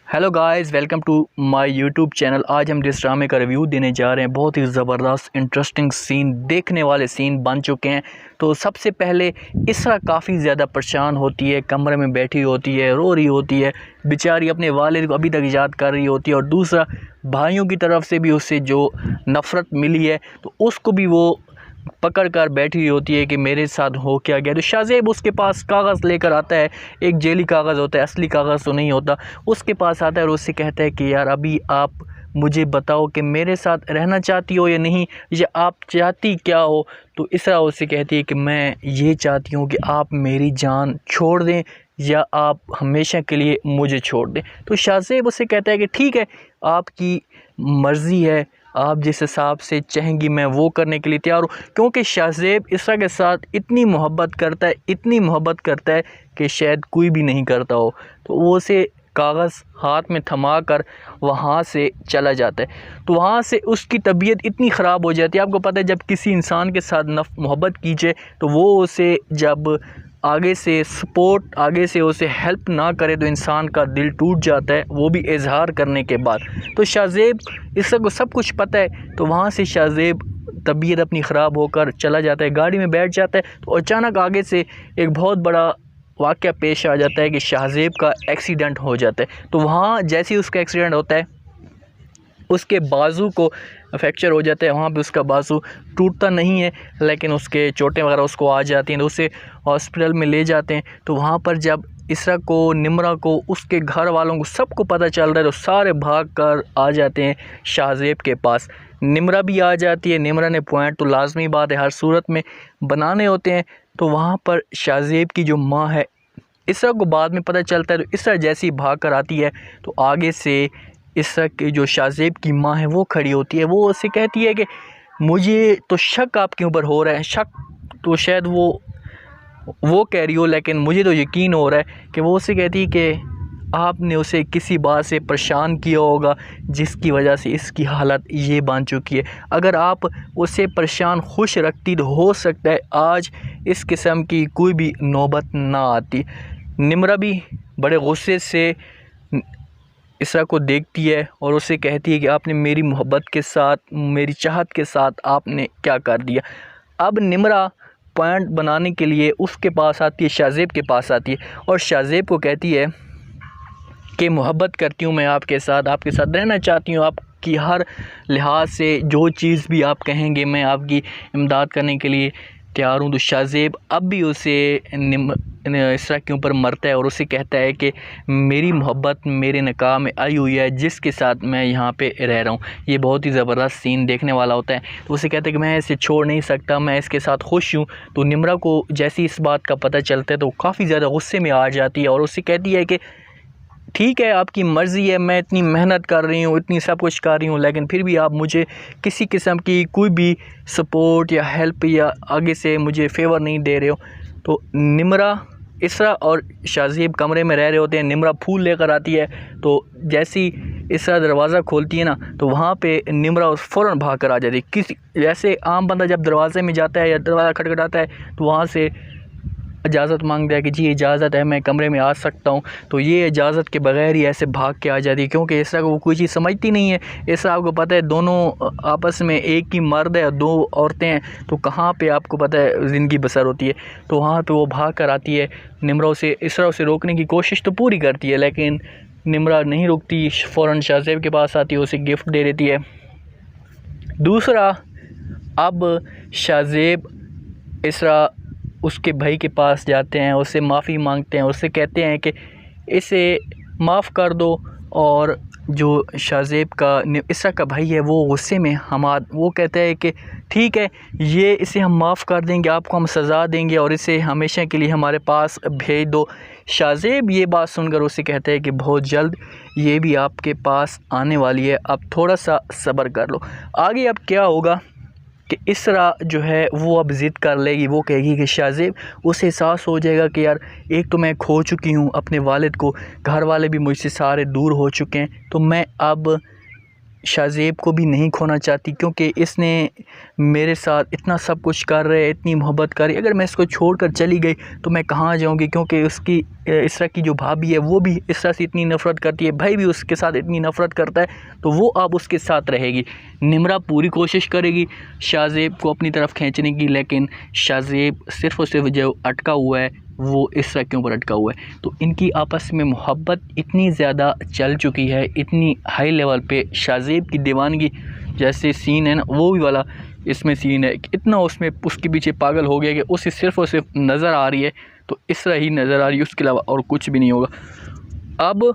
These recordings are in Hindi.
Hello guys, welcome to my YouTube channel. आज हम जिस ड्रामे का रिव्यू देने जा रहे हैं, बहुत ही ज़बरदस्त इंटरेस्टिंग सीन, देखने वाले सीन बन चुके हैं। तो सबसे पहले इसरा काफ़ी ज़्यादा परेशान होती है, कमरे में बैठी होती है, रो रही होती है, बेचारी अपने वालिद को अभी तक याद कर रही होती है। और दूसरा, भाइयों की तरफ से भी उससे जो नफ़रत मिली है तो उसको भी वो पकड़ कर बैठी हुई होती है कि मेरे साथ हो क्या गया। तो शाहज़ेब उसके पास कागज़ लेकर आता है, एक जेली कागज़ होता है, असली कागज़ तो नहीं होता। उसके पास आता है और उससे कहता है कि यार अभी आप मुझे बताओ कि मेरे साथ रहना चाहती हो या नहीं, या आप चाहती क्या हो। तो इसरा उससे कहती है कि मैं ये चाहती हूँ कि आप मेरी जान छोड़ दें या आप हमेशा के लिए मुझे छोड़ दें। तो शाहज़ेब उससे कहता है कि ठीक है, आपकी मर्ज़ी है, आप जिस हिसाब से चाहेंगी मैं वो करने के लिए तैयार हूँ। क्योंकि शाहज़ेब इसरा के साथ इतनी मोहब्बत करता है, इतनी मोहब्बत करता है कि शायद कोई भी नहीं करता हो। तो वो उसे कागज़ हाथ में थमा कर वहाँ से चला जाता है। तो वहाँ से उसकी तबीयत इतनी ख़राब हो जाती है। आपको पता है, जब किसी इंसान के साथ मोहब्बत कीजिए तो वो उसे जब आगे से सपोर्ट, आगे से उसे हेल्प ना करे तो इंसान का दिल टूट जाता है, वो भी इजहार करने के बाद। तो शाहज़ेब इसको सब कुछ पता है। तो वहाँ से शाहज़ेब तबीयत अपनी ख़राब होकर चला जाता है, गाड़ी में बैठ जाता है। तो अचानक आगे से एक बहुत बड़ा वाक़या पेश आ जाता है कि शाहज़ेब का एक्सीडेंट हो जाता है। तो वहाँ जैसे ही उसका एक्सीडेंट होता है, उसके बाजू को फ्रैक्चर हो जाता है। वहाँ पे उसका बाजू टूटता नहीं है, लेकिन उसके चोटें वगैरह उसको आ जाती हैं। तो उसे हॉस्पिटल में ले जाते हैं। तो वहाँ पर जब इसरा को, निम्रा को, उसके घर वालों को सबको पता चल रहा है तो सारे भाग कर आ जाते हैं शाहज़ेब के पास। निम्रा भी आ जाती है। निम्रा ने पॉइंट तो लाजमी बात है हर सूरत में बनाने होते हैं। तो वहाँ पर शाहज़ेब की जो माँ है, इसरा को बाद में पता चलता है। तो इसरा जैसी ही भाग कर आती है तो आगे से इसरा की जो शाहज़ेब की माँ है वो खड़ी होती है। वो उससे कहती है कि मुझे तो शक आपके ऊपर हो रहा है, शक तो शायद वो कह रही हो, लेकिन मुझे तो यकीन हो रहा है कि वो उससे कहती है कि आपने उसे किसी बात से परेशान किया होगा जिसकी वजह से इसकी हालत ये बन चुकी है। अगर आप उसे परेशान खुश रखती तो हो सकता है आज इस किस्म की कोई भी नौबत ना आती। निम्रा भी बड़े गुस्से से इसरा को देखती है और उसे कहती है कि आपने मेरी मोहब्बत के साथ, मेरी चाहत के साथ आपने क्या कर दिया। अब निम्रा पॉइंट बनाने के लिए उसके पास आती है, शाहज़ेब के पास आती है और शाहज़ेब को कहती है कि मोहब्बत करती हूँ मैं आपके साथ रहना चाहती हूँ, आपकी हर लिहाज से जो चीज़ भी आप कहेंगे मैं आपकी इमदाद करने के लिए तैयार हूँ। तो शाहज़ेब अब भी उसे इसरा के ऊपर मरता है और उसे कहता है कि मेरी मोहब्बत मेरे निकाह में आई हुई है, जिसके साथ मैं यहाँ पे रह रहा हूँ। ये बहुत ही ज़बरदस्त सीन देखने वाला होता है। तो उसे कहता है कि मैं इसे छोड़ नहीं सकता, मैं इसके साथ खुश हूँ। तो निम्रा को जैसे इस बात का पता चलता है तो काफ़ी ज़्यादा गुस्से में आ जाती है और उससे कहती है कि ठीक है, आपकी मर्ज़ी है, मैं इतनी मेहनत कर रही हूँ, इतनी सब कुछ कर रही हूँ, लेकिन फिर भी आप मुझे किसी किस्म की कोई भी सपोर्ट या हेल्प या आगे से मुझे फेवर नहीं दे रहे हो। तो निम्रा, इसरा और शाहज़ेब कमरे में रह रहे होते हैं। निम्रा फूल लेकर आती है। तो जैसी इसरा दरवाज़ा खोलती है ना, तो वहाँ पे निम्रा फ़ौरन भाग कर आ जाती है। किसी जैसे आम बंदा जब दरवाज़े में जाता है या दरवाज़ा खटखटाता है तो वहाँ से इजाज़त मांगता है कि जी इजाज़त है, मैं कमरे में आ सकता हूँ। तो ये इजाज़त के बग़ैर ही ऐसे भाग के आ जाती है, क्योंकि इसरा को वो कोई चीज़ समझती नहीं है। इसरा आपको पता है दोनों आपस में, एक ही मर्द है, दो औरतें हैं, तो कहाँ पे आपको पता है ज़िंदगी बसर होती है। तो वहाँ पे वो भाग कर आती है। निम्रा उसे, इसरा उसे रोकने की कोशिश तो पूरी करती है, लेकिन निम्रा नहीं रुकती, फ़ौरन शाहज़ेब के पास आती है, उसे गिफ्ट दे देती है। दूसरा, अब शाहज़ेब, इसरा उसके भाई के पास जाते हैं, उससे माफ़ी मांगते हैं, उससे कहते हैं कि इसे माफ़ कर दो। और जो शाहज़ेब का, इसरा का भाई है, वो गुस्से में वो कहता है कि ठीक है, ये इसे हम माफ़ कर देंगे, आपको हम सज़ा देंगे और इसे हमेशा के लिए हमारे पास भेज दो। शाहज़ेब ये बात सुनकर उसे कहता है कि बहुत जल्द ये भी आपके पास आने वाली है, अब थोड़ा सा सब्र कर लो। आगे अब क्या होगा कि इसरा जो है वो अब ज़िद कर लेगी, वो कहेगी कि शाहज़ेब, उसे एहसास हो जाएगा कि यार एक तो मैं खो चुकी हूँ अपने वालिद को, घर वाले भी मुझसे सारे दूर हो चुके हैं, तो मैं अब शाज़ेब को भी नहीं खोना चाहती, क्योंकि इसने मेरे साथ इतना सब कुछ कर रहे है, इतनी मोहब्बत करी। अगर मैं इसको छोड़कर चली गई तो मैं कहाँ जाऊँगी, क्योंकि उसकी इसरा की जो भाभी है वो भी इसरा से इतनी नफ़रत करती है, भाई भी उसके साथ इतनी नफ़रत करता है, तो वो अब उसके साथ रहेगी। निम्रा पूरी कोशिश करेगी शाज़ेब को अपनी तरफ खींचने की, लेकिन शाज़ेब सिर्फ़ और सिर्फ जो अटका हुआ है वो इसरा के ऊपर अटका हुआ है। तो इनकी आपस में मोहब्बत इतनी ज़्यादा चल चुकी है, इतनी हाई लेवल पे। शाज़ेब की दीवानगी जैसे सीन है ना, वो भी वाला इसमें सीन है, इतना उसमें उसके पीछे पागल हो गया कि उसे सिर्फ़ और सिर्फ नज़र आ रही है तो इसरा ही नज़र आ रही है, उसके अलावा और कुछ भी नहीं होगा। अब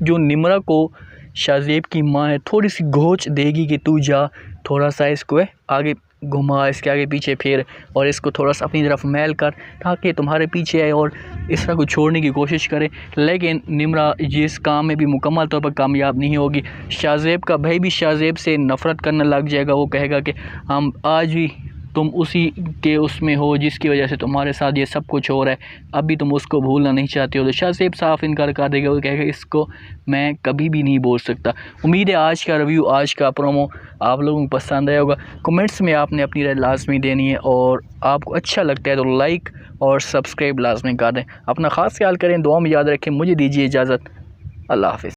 जो निम्रा को शाज़ेब की माँ है थोड़ी सी घोच देगी कि तू जा, थोड़ा सा इसको आगे घुमा, इसके आगे पीछे फेर और इसको थोड़ा सा अपनी तरफ मैल कर ताकि तुम्हारे पीछे आए और इसरा को छोड़ने की कोशिश करे। लेकिन निम्रा जिस काम में भी मुकम्मल तौर पर कामयाब नहीं होगी। शाज़ेब का भाई भी शाज़ेब से नफ़रत करने लग जाएगा। वो कहेगा कि हम आज भी तुम उसी के उसमें हो जिसकी वजह से तुम्हारे साथ ये सब कुछ हो रहा है, अभी तुम उसको भूलना नहीं चाहते हो। तो शाज़ेब साफ इनकार कर देगा, वो कहेगा इसको मैं कभी भी नहीं बोल सकता। उम्मीद है आज का रिव्यू, आज का प्रोमो आप लोगों को पसंद आया होगा। कमेंट्स में आपने अपनी राय लाजमी देनी है और आपको अच्छा लगता है तो लाइक और सब्सक्राइब लाजमी कर दें। अपना ख़ास ख्याल करें, दुआ में याद रखें। मुझे दीजिए इजाज़त, अल्लाह हाफ़िज़।